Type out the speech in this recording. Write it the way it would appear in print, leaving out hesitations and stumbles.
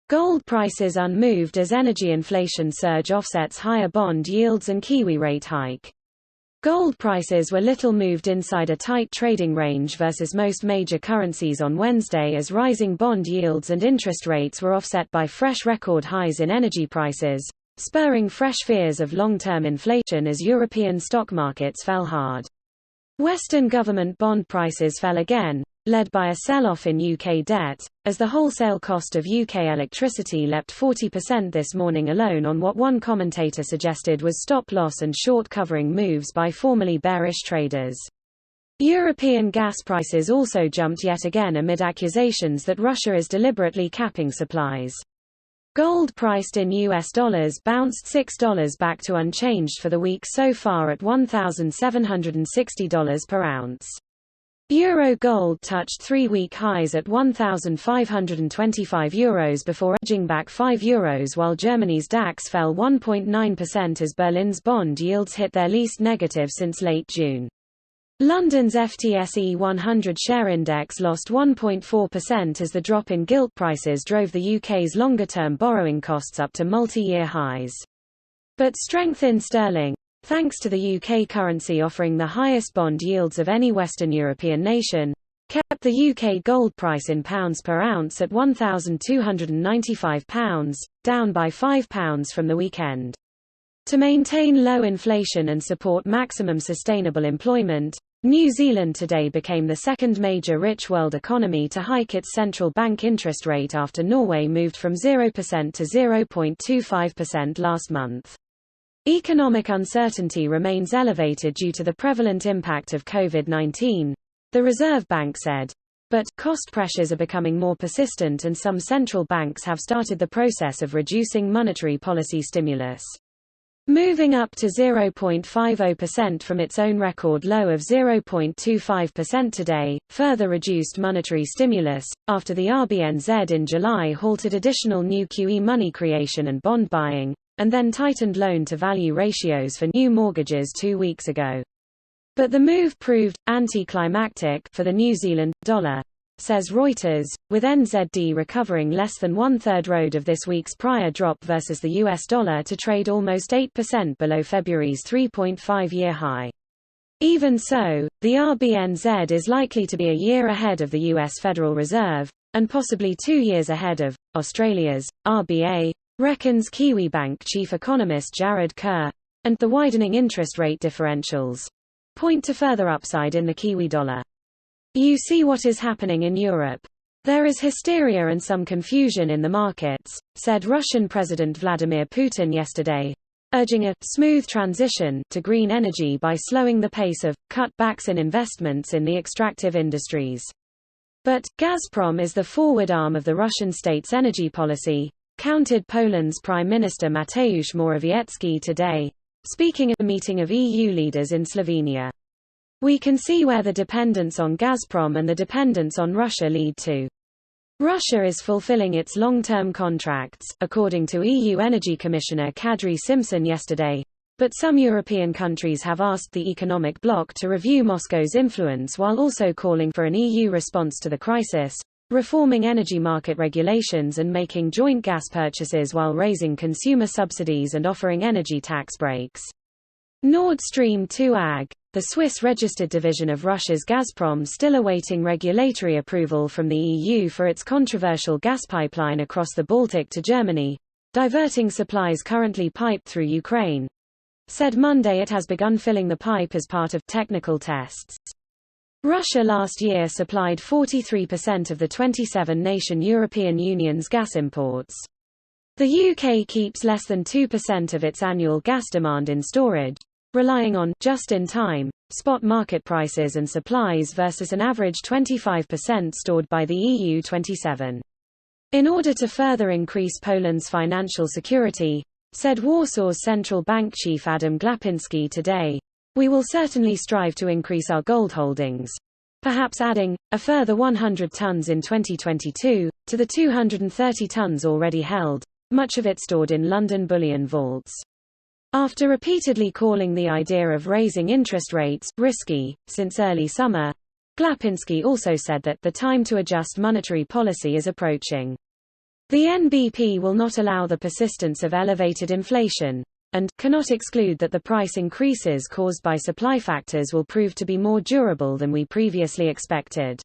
Gold prices unmoved as energy inflation surge offsets higher bond yields and Kiwi rate hike. Gold prices were little moved inside a tight trading range versus most major currencies on Wednesday as rising bond yields and interest rates were offset by fresh record highs in energy prices, spurring fresh fears of long-term inflation as European stock markets fell hard. Western government bond prices fell again, led by a sell-off in UK debt, as the wholesale cost of UK electricity leapt 40% this morning alone on what one commentator suggested was stop-loss and short-covering moves by formerly bearish traders. European gas prices also jumped yet again amid accusations that Russia is deliberately capping supplies. Gold priced in US dollars bounced $6 back to unchanged for the week so far at $1,760 per ounce. Euro gold touched 3-week highs at €1,525 before edging back €5 while Germany's DAX fell 1.9% as Berlin's bond yields hit their least negative since late June. London's FTSE 100 share index lost 1.4% as the drop in gilt prices drove the UK's longer-term borrowing costs up to multi-year highs. But strength in sterling, thanks to the UK currency offering the highest bond yields of any Western European nation, kept the UK gold price in pounds per ounce at £1,295, down by £5 from the weekend. To maintain low inflation and support maximum sustainable employment, New Zealand today became the second major rich world economy to hike its central bank interest rate after Norway moved from 0% to 0.25% last month. Economic uncertainty remains elevated due to the prevalent impact of COVID-19, the Reserve Bank said. But cost pressures are becoming more persistent and some central banks have started the process of reducing monetary policy stimulus. Moving up to 0.50% from its own record low of 0.25% today, further reduced monetary stimulus, after the RBNZ in July halted additional new QE money creation and bond buying, and then tightened loan-to-value ratios for new mortgages 2 weeks ago. But the move proved anticlimactic for the New Zealand dollar, says Reuters, with NZD recovering less than one-third road of this week's prior drop versus the US dollar to trade almost 8% below February's 3.5-year high. Even so, the RBNZ is likely to be a year ahead of the US Federal Reserve, and possibly 2 years ahead of Australia's RBA, reckons Kiwi Bank chief economist Jared Kerr, and the widening interest rate differentials point to further upside in the Kiwi dollar. You see what is happening in Europe. There is hysteria and some confusion in the markets, said Russian President Vladimir Putin yesterday, urging a smooth transition to green energy by slowing the pace of cutbacks in investments in the extractive industries. But Gazprom is the forward arm of the Russian state's energy policy, countered Poland's Prime Minister Mateusz Morawiecki today, speaking at a meeting of EU leaders in Slovenia. We can see where the dependence on Gazprom and the dependence on Russia lead to. Russia is fulfilling its long-term contracts, according to EU Energy Commissioner Kadri Simpson yesterday, but some European countries have asked the economic bloc to review Moscow's influence while also calling for an EU response to the crisis, reforming energy market regulations and making joint gas purchases while raising consumer subsidies and offering energy tax breaks. Nord Stream 2 AG, the Swiss-registered division of Russia's Gazprom, still awaiting regulatory approval from the EU for its controversial gas pipeline across the Baltic to Germany, diverting supplies currently piped through Ukraine, said Monday it has begun filling the pipe as part of technical tests. Russia last year supplied 43% of the 27-nation European Union's gas imports. The UK keeps less than 2% of its annual gas demand in storage, relying on just-in-time, spot market prices and supplies versus an average 25% stored by the EU 27. In order to further increase Poland's financial security, said Warsaw's central bank chief Adam Glapiński today, we will certainly strive to increase our gold holdings, perhaps adding a further 100 tons in 2022, to the 230 tons already held, much of it stored in London bullion vaults. After repeatedly calling the idea of raising interest rates risky since early summer, Glapiński also said that the time to adjust monetary policy is approaching. The NBP will not allow the persistence of elevated inflation, and cannot exclude that the price increases caused by supply factors will prove to be more durable than we previously expected.